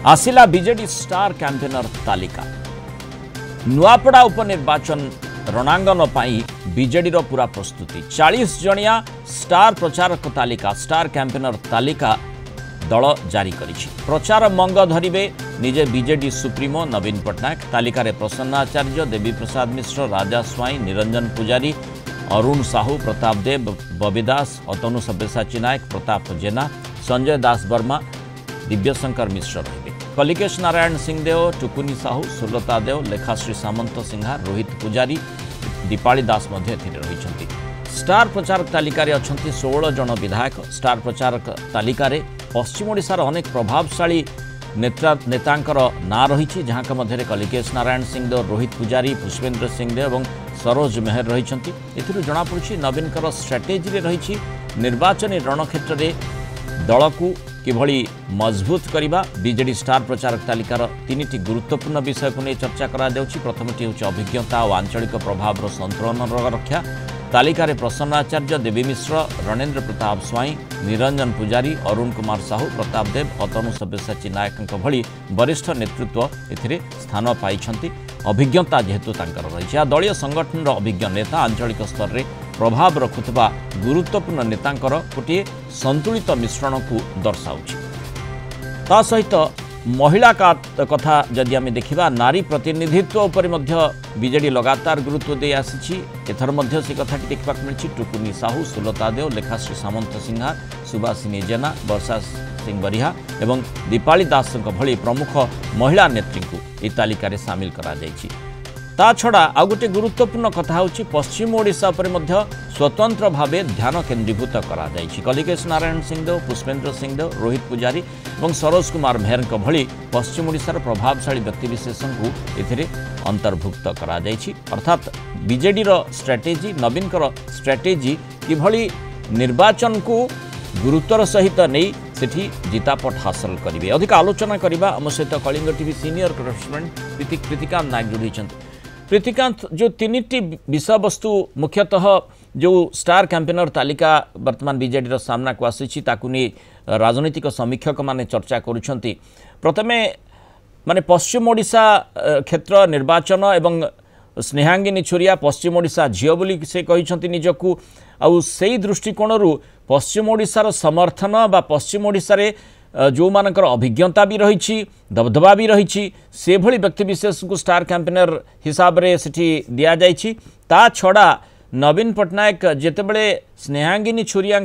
आसिला BJD star campaigner तालिका नुआपड़ा उपनिर्वाचन रणांगन पाई BJD पूरा प्रस्तुति 40 जणिया स्टार प्रचारक तालिका स्टार कैंपेनर तालिका दल जारी करिछि। प्रचार मंग धरिबे निजे बीजेडी सुप्रीमो नवीन पट्टनायक तालिका प्रसन्न आचार्य देवी प्रसाद मिश्र राजा स्वाई निरंजन पुजारी अरुण साहू प्रताप देव बबी दास अतनु सब्यसाची नायक प्रताप जेना संजय दास वर्मा दिव्यशंकर मिश्र रहिबे। कलिकेश नारायण सिंहदेव टुकुनी साहू सुलता देव लेखाश्री सामंत सिंहार रोहित पुजारी दीपाली दास रही। स्टार प्रचारक तालिका 16 जन विधायक। स्टार प्रचारक तालिका पश्चिम ओडिशार अनेक प्रभावशाली नेतांकर ना रही जहाँ मध्य कलिकेश नारायण सिंहदेव रोहित पुजारी पुष्पेन्द्र सिंहदेव और सरोज मेहर रही। जनापड़ी नवीनकर स्ट्राटेजी रही निर्वाचन रणक्षेत्र में दल को किभली मजबूत करवा। बीजेडी स्टार प्रचारक तालिकार 3टी गुरुत्वपूर्ण विषय को नहीं चर्चा करा। प्रथमटी हूँ अभिज्ञता और आंचलिक प्रभाव संतुलन रक्षा। तालिकार प्रसन्न आचार्य देवी मिश्र रणेन्द्र प्रताप स्वाई निरंजन पुजारी अरुण कुमार साहू प्रताप देव अतनु सब्यसाची नायक भली वरिष्ठ नेतृत्व एथिरे स्थान पाई। अभिज्ञता जेहेतु रही दलीय संगठन अभिज्ञ नेता आंचलिक स्तर में प्रभाव रखुवा गुरुत्वपूर्ण नेतांकर गोटे संतुलित मिश्रण को दर्शाऊँच। ता सहित महिला का कथा जदि आम देखा नारी प्रतिनिधित्व उपर बीजेडी लगातार गुरुत्व दे आसी। एथर मध्य से कथा देखा मिली टुकुनी साहू सुलता देव लेखाश्री सामंत सिंहार सुभाषिनी जेना वर्षा सिंह बरिहा एवं दीपाली दास भली प्रमुख महिला नेत्री को यह तालिका सामिल करा जायछि। ता छड़ा आउ गोटे गुरुत्वपूर्ण कथा होछि पश्चिम ओडिशा पर मध्य स्वतंत्र भावे ध्यान केन्द्रीभूत करा जायछि। कलिकेश नारायण सिंहदेव पुष्पेन्द्र सिंहदेव रोहित पुजारी और सरोज कुमार मेहर भली पश्चिम ओडिशार प्रभावशाली व्यक्तिविशेष को एथिरे अंतर्भुक्त करा जायछि। अर्थात बीजेडी स्ट्राटेजी नवीनकर स्ट्राटेजी किभली निर्वाचन को गुरुत्वर सहित नहीं सेठी जितापट हासिल करेंगे। अधिक आलोचना करवा आम सहित Kalinga TV senior correspondent Pritikant Nayak जोड़ी। प्रीतिकांत जो 3टी विषय वस्तु मुख्यतः जो स्टार कैंपेनर तालिका वर्तमान बीजेडी सामना को आसी राजनीतिक समीक्षक माने चर्चा करुछंती। प्रथमे माने पश्चिम ओडिशा क्षेत्र निर्वाचन एवं स्नेहांगिनी छुरिया पश्चिम ओडिशा झील बोली से कहते निजकू आउ से दृष्टिकोण पश्चिम ओडिशार समर्थन बा पश्चिम ओडिशा रे जो मानकर अभिज्ञता भी रही दबदबा भी रही से भली व्यक्तिविशेष को स्टार कैंपेनर हिसाब रे सेठी दिया जायछि। ता छड़ा नवीन पट्टनायक जेतेबेले स्नेहांगिनी छुरिया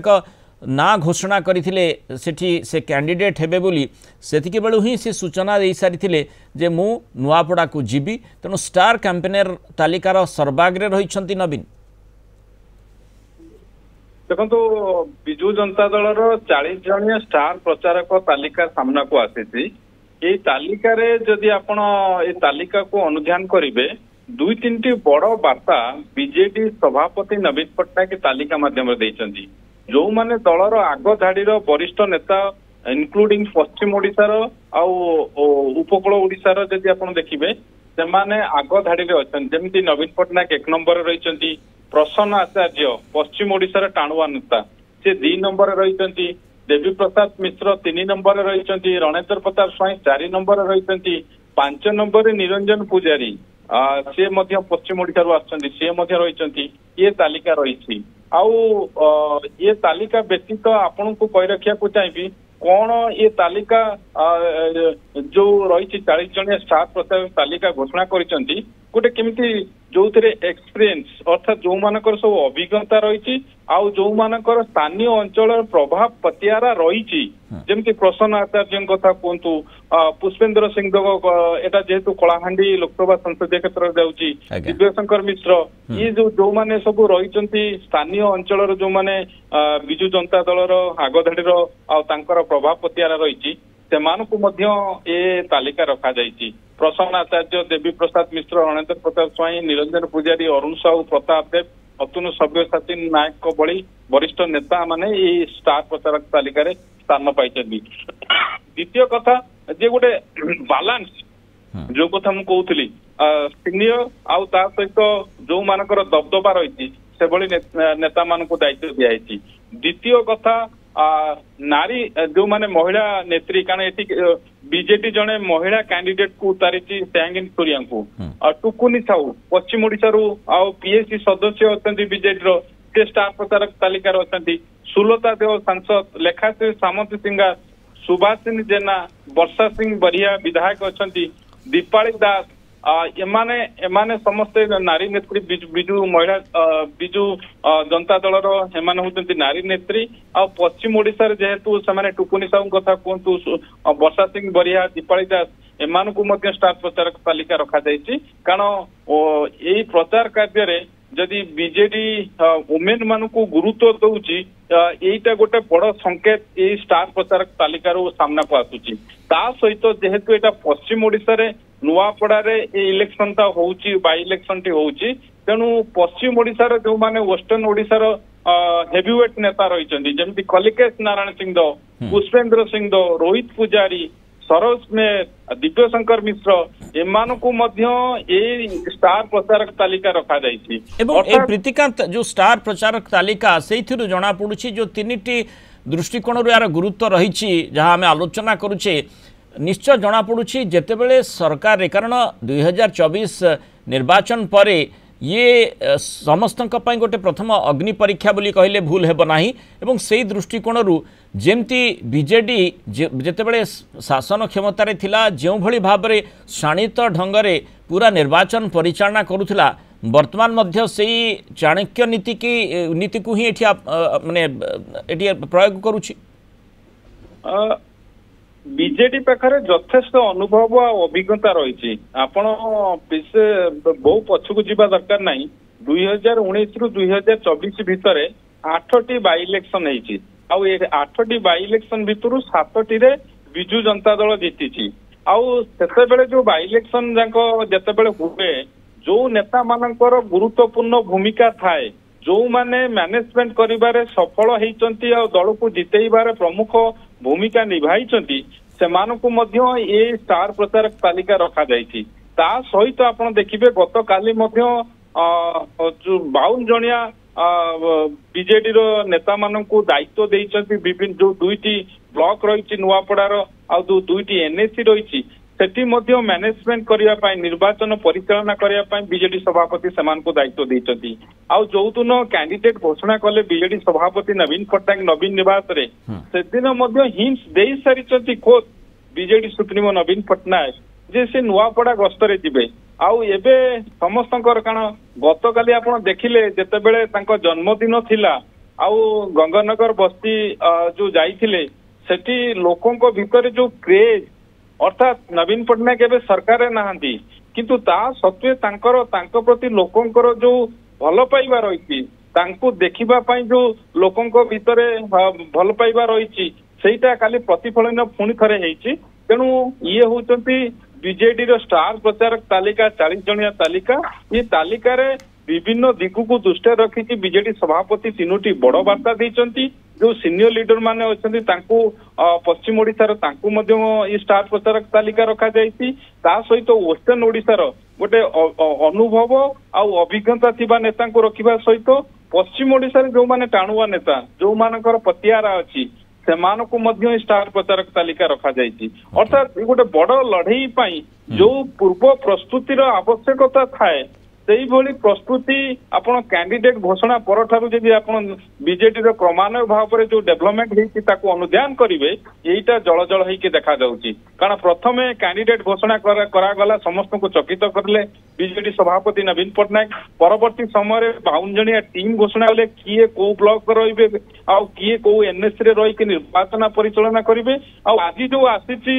ना घोषणा करथिले सेठी से कैंडिडेट हेबे बोली सेतिके बेलु ही से सूचना दे सारिथिले जे मु नुआपड़ा को जीबी। तेणु स्टार कैंपेनर तालिकार सर्वाग्रे रहिछंती नवीन। देखो विजु जनता दल 40 जणिया स्टार प्रचारक तालिका सामना को आसी। तालिका जदि आपण ए तालिका को अनुध्यान करेंगे 2-3टी बड़ वार्ता बीजेडी सभापति नवीन पट्टनायक तालिका माध्यम जो माने दलर आग धाड़ीर वरिष्ठ नेता इनक्लूडिंग पश्चिम ओडिशार उपकूल ओडिशार जदि आपण देखिबे से माने आग धाड़ी अच्छा जमी नवीन पट्टनायक 1 नंबर रही। प्रसन्न आचार्य पश्चिम ओडिशार टाणुआ नेता से 2 नंबर रही। देवी प्रसाद मिश्र 3 नंबर रही। रणेन्द्र प्रताप स्वाई 4 नंबर रही। 5 नंबर निरंजन पुजारी से पश्चिम ओडिशा आछंती से रही। ये तालिका रही आउ ये तालिका व्यतीत आपण को कही रखा चाहिए कौन ये तालिका जो रही 40 जणिया स्टार प्रचारक तालिका घोषणा करिसेंती गोटे केमिति जो एक्सपीरियंस अर्थात जो मानकर सब अभिज्ञता रही आउ जो मानकर स्थानीय अंचल प्रभाव पतियारा रही जमती प्रसन्न आचार्य कथा कहतु पुष्पेन्द्र सिंहदेव एटा जेहेतु कलाहांडी लोकसभा संसदीय क्षेत्र जाउची दिव्यशंकर मिश्र ये जो माने सब रही स्थानीय अंचल जो माने विजु जनता दलर आगधाड़ीर आंकर प्रभाव पतियारा रही से तालिका रखा जाइए। प्रसन्न आचार्य देवी प्रसाद मिश्र रणेन्द्र प्रताप स्वाई निरंजन पुजारी अरुण साहू प्रताप देव अतनु सब्यसाची नायक भली वरिष्ठ नेता माने स्टार प्रचारक तालिका स्थान पाई। द्वितीय कथा जे गोटे बालांस जो कथा मु कहूली सीनियर आउ ता सहित जो मानकर दबदबा रही से भली नेता मान दायित्व दिखाई। द्वितीय कथा नारी जो माने महिला नेत्री कारण एटी बीजेपी जने महिला कैंडिडेट को उतारी सैंगिन सूर्या को टुकुनी साहू पश्चिम ओडिशा रु आ पीएससी सदस्य अछंती बीजेडी रो से स्टार प्रचारक तालिका रो अछंती सुलता देव सांसद लेखाश्री सामंत सिंगा सुभाषिनी जेना वर्षा सिंह बरिया विधायक अछंती दीपाली दास एमाने समस्ते नारी नेत्री बिजु महिला बिजु जनता दल एमाने होती नारी नेत्री आ पश्चिम ओडिशा जेहेतु से टुकुनी साहू कथा कहतु वर्षा सिंह बरिया दीपाली दास एमान को स्टार प्रचारक तालिका रखा जाइए कारण यही प्रचार कार्य जदि बीजेडी वुमेन मान को गुरुत्व दौची यहीटा गोटे बड़ संकेत ये स्टार प्रचारक तालिकार सामना को आसुची ता सहित जेहेतु एटा पश्चिम ओडिशा रे नुआपड़ा रे इलेक्शन ता होउची बाई इलेक्शन टी होउची तेणु पश्चिम ओडिशा रे जो माने वेस्टर्न ओडिशा रो हेवीवेट नेता रहिचंदी जेमति कलिकेश नारायण सिंह दो पुष्पेंद्र सिंह दो रोहित पुजारी सरोज मेहर दिव्यशंकर मिश्र एमान को स्टार प्रचारक तालिका रखा जाइए प्रीतिकांत जो स्टार प्रचारक तालिका से जना पड़ी जो तीन दृष्टिकोण यार गुरुत्व रही जहाँ आम आलोचना करुचे निश्चय जना पड़ी जितेबले सरकार कारण 2024 निर्वाचन पर ये समस्त गोटे प्रथम अग्नि परीक्षा बोली कहले भूल हेब नाही एवं से दृष्टिकोण जेमती बीजेडी जितेबले शासन क्षमतार थिला जो भली भाबरे शाणित ढंगरे पूरा निर्वाचन परिचालना करुथिला वर्तमान मध्य सेही चाणक्य नीति को ही एठी माने एठी प्रयोग करूछि बीजेडी पाखरे यथेष्ट अनुभव और अभिज्ञता रही आपण बहु पछकु जीवा दरकार नहीं 2019 रु 2024 भितर 8टी बाई इलेक्शन होती 8टी बाई इलेक्शन भितर 7टी रे बिजु जनता दल जीति आते जो बाई इलेक्शन जाक जितेबले हुए जो नेता मानकर गुरुत्वपूर्ण भूमिका थाए जो माने मैनेजमेंट करिबारे सफल होइचंती और दल को जितेइबारे प्रमुख भूमिका निभाई सेमानकु मध्य ये स्टार प्रचारक तालिका रखा जाइछि ता सहित आपण देखिबे गत काली मध्य 52 जणिया बीजेडी रो नेता मानकु दायित्व देइछंती विभिन्न जो दुईटी ब्लॉक रहिछि नुआपड़ार आ दुईटी एनएससी रहिछि सेठी मध्य मैनेजमेंट करिया पाई निर्वाचन परिचालना करिया पाई बीजेडी सभापति सेमान को दायित्व देइछंती आ जोतुन कैंडिडेट घोषणा कले बीजेडी सभापति नवीन पट्टनायक नवीन निवास रे सेदिन मध्य हिंस देई सारिछंती खोद बीजेडी सुप्रीमो नवीन पट्टनायक जे से नुआपड़ा गस्तरे जिबे आउ एबे समस्तकर कारण गतकाली आपण देखिले जेतेबेले तांको जन्मदिन थिला आउ गंगानगर बस्ती जो जाइथिले सेठी लोकंको भितरे जो क्रेज अर्थात नवीन पट्टनायक एवं सरकार नहांती किंतु ता सत्वे तांको प्रति लोकंकर जो भल पाइबा रही देखिबा पाई जो लोकंको भितरे भल पाइबा रही सेटा काली प्रतिफलन पुणी थरे हेइची तेणु ये होचंती बीजेडी रो स्टार प्रचारक तालिका 40 जणिया तालिका ये तालिका रे विभिन्न दिगु को दृष्टि रखी बीजेडी सभापति 3टी बड़ वार्ता देइचंती जो सीनियर लीडर माने अछंती तांको पश्चिम ओडिशा तांको मध्य ये स्टार प्रचारक तालिका रखा जाइछि ता सहित वेस्टर्न ओडिशा गोटे अनुभव आ अभिज्ञता थिबा नेता को रखिबा सहित पश्चिम ओडिशा जो माने टाणुआ नेता जो मानकर पतियारा अछि सेमानकु मध्य स्टार प्रचारक तालिका रखा जाइछि अर्थात गोटे बड़ लड़ई पाई जो पूर्व प्रस्तुतिर आवश्यकता थाए सेही भली प्रस्तुति आपण कैंडिडेट घोषणा पर ठारू जदि आपण बीजेडी रो क्रमान्वय भाव में जो डेवलपमेंट हेछि ताकू अनुध्यान करिवे एटा जल हेकि देखा जाउछि कारण प्रथमे कैंडिडेट घोषणा करा गला समस्त को चकित करले बीजेडी सभापति नवीन पट्टनायक परवर्ती समय 52 जणिया टीम घोषणा कले किए को ब्लॉक रहिबे आ किए को एनएससी रे रहि के निर्वाचन परिचालना करिवे आ आज जो आसीछि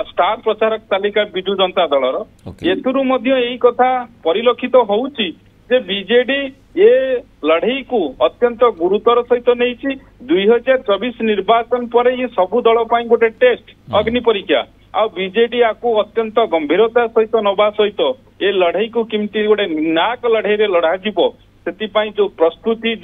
स्टार प्रचारक तालिका बिजु जनता दलर एथुरु मध्य एही कथा परिलक्षित होउछि जे बीजेडी ये लड़ई को अत्यंत गुरुतर सहित नहीं 2024 निर्वाचन पर ये सबु दल पाई गोटे टेस्ट अग्नि परीक्षा आ बीजेडी आपको अत्यंत गंभीरता सहित नवा सहित ये लड़ई को किमती गोटे निर्णायक लड़ई रे लड़ा जीवो सेति पाई जो प्रस्तुति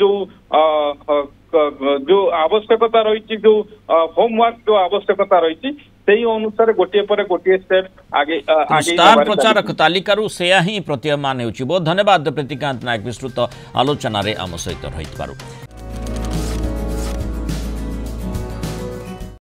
जो आवश्यकता रही जो होमवर्क जो आवश्यकता रही सेही अनुसार गोटे पर गोटे स्टेप आगे स्टार प्रचारक तालिकारु सेया ही प्रतीयमान होउछि। बहुत धन्यवाद प्रीतिकांत नायक विस्तृत आलोचना रे आम सहित रहितबारु।